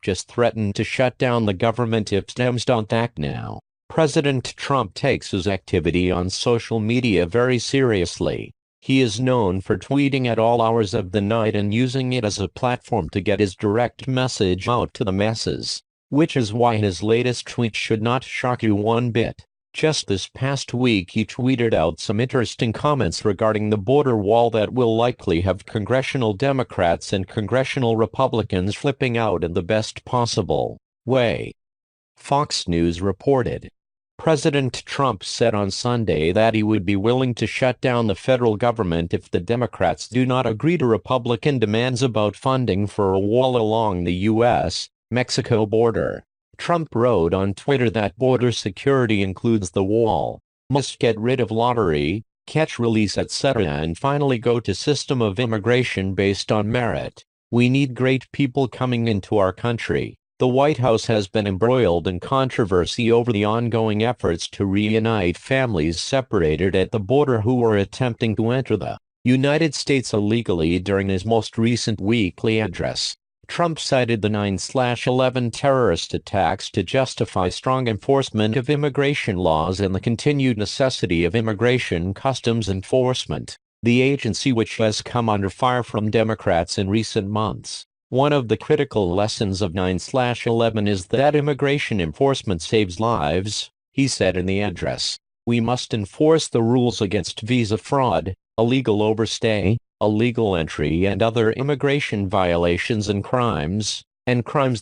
just threatened to shut down the government if Dems don't act now. President Trump takes his activity on social media very seriously. He is known for tweeting at all hours of the night and using it as a platform to get his direct message out to the masses, which is why his latest tweet should not shock you one bit. Just this past week he tweeted out some interesting comments regarding the border wall that will likely have congressional Democrats and congressional Republicans flipping out in the best possible way. Fox News reported. President Trump said on Sunday that he would be willing to shut down the federal government if the Democrats do not agree to Republican demands about funding for a wall along the U.S.-Mexico border. Trump wrote on Twitter that border security includes the wall, must get rid of lottery, catch release etc. and finally go to system of immigration based on merit. We need great people coming into our country. The White House has been embroiled in controversy over the ongoing efforts to reunite families separated at the border who were attempting to enter the United States illegally. During his most recent weekly address, Trump cited the 9/11 terrorist attacks to justify strong enforcement of immigration laws and the continued necessity of immigration customs enforcement, the agency which has come under fire from Democrats in recent months. One of the critical lessons of 9/11 is that immigration enforcement saves lives, he said in the address. We must enforce the rules against visa fraud, illegal overstay, illegal entry and other immigration violations and crimes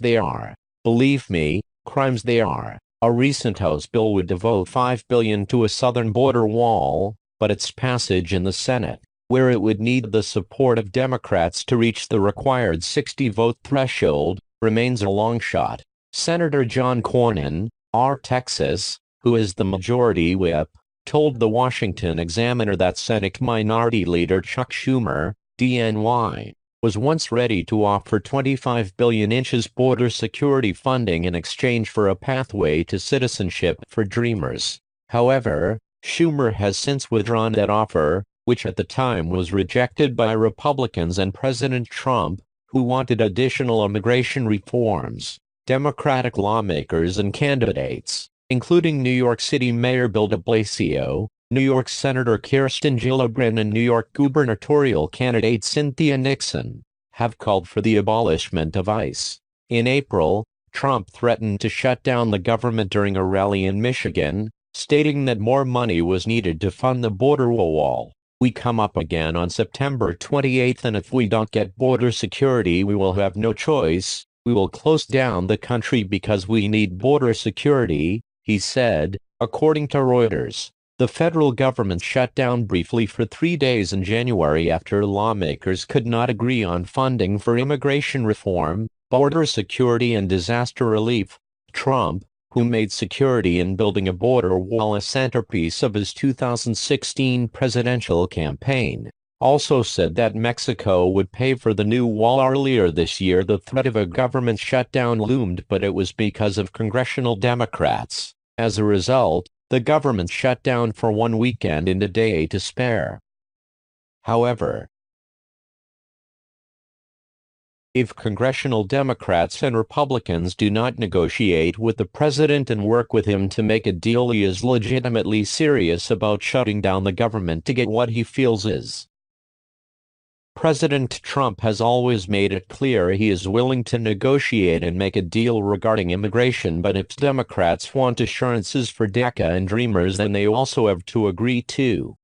they are. Believe me, crimes they are. A recent House bill would devote $5 billion to a southern border wall, but its passage in the Senate, where it would need the support of Democrats to reach the required 60-vote threshold, remains a long shot. Senator John Cornyn, R. Texas, who is the majority whip, told the Washington Examiner that Senate Minority Leader Chuck Schumer, DNY, was once ready to offer $25 billion in border security funding in exchange for a pathway to citizenship for Dreamers. However, Schumer has since withdrawn that offer, which at the time was rejected by Republicans and President Trump, who wanted additional immigration reforms. Democratic lawmakers and candidates, including New York City Mayor Bill de Blasio, New York Senator Kirsten Gillibrand and New York gubernatorial candidate Cynthia Nixon, have called for the abolishment of ICE. In April, Trump threatened to shut down the government during a rally in Michigan, stating that more money was needed to fund the border wall. We come up again on September 28 and if we don't get border security we will have no choice, we will close down the country because we need border security, he said, according to Reuters. The federal government shut down briefly for 3 days in January after lawmakers could not agree on funding for immigration reform, border security and disaster relief. Trump, who made security and building a border wall a centerpiece of his 2016 presidential campaign, also said that Mexico would pay for the new wall. Earlier this year the threat of a government shutdown loomed, but it was because of congressional Democrats. As a result, the government shut down for one weekend and a day to spare. However, if congressional Democrats and Republicans do not negotiate with the president and work with him to make a deal, he is legitimately serious about shutting down the government to get what he feels is. President Trump has always made it clear he is willing to negotiate and make a deal regarding immigration, but if Democrats want assurances for DACA and Dreamers then they also have to agree to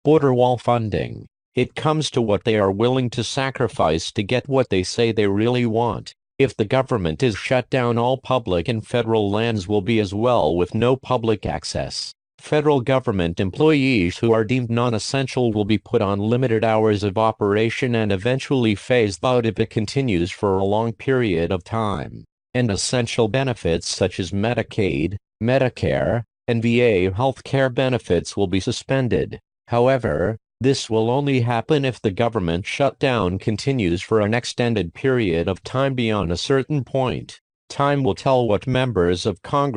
border wall funding. It comes to what they are willing to sacrifice to get what they say they really want. If the government is shut down, all public and federal lands will be as well, with no public access. Federal government employees who are deemed non-essential will be put on limited hours of operation and eventually phased out if it continues for a long period of time. And essential benefits such as Medicaid, Medicare, and VA healthcare benefits will be suspended. However, this will only happen if the government shutdown continues for an extended period of time beyond a certain point. Time will tell what members of Congress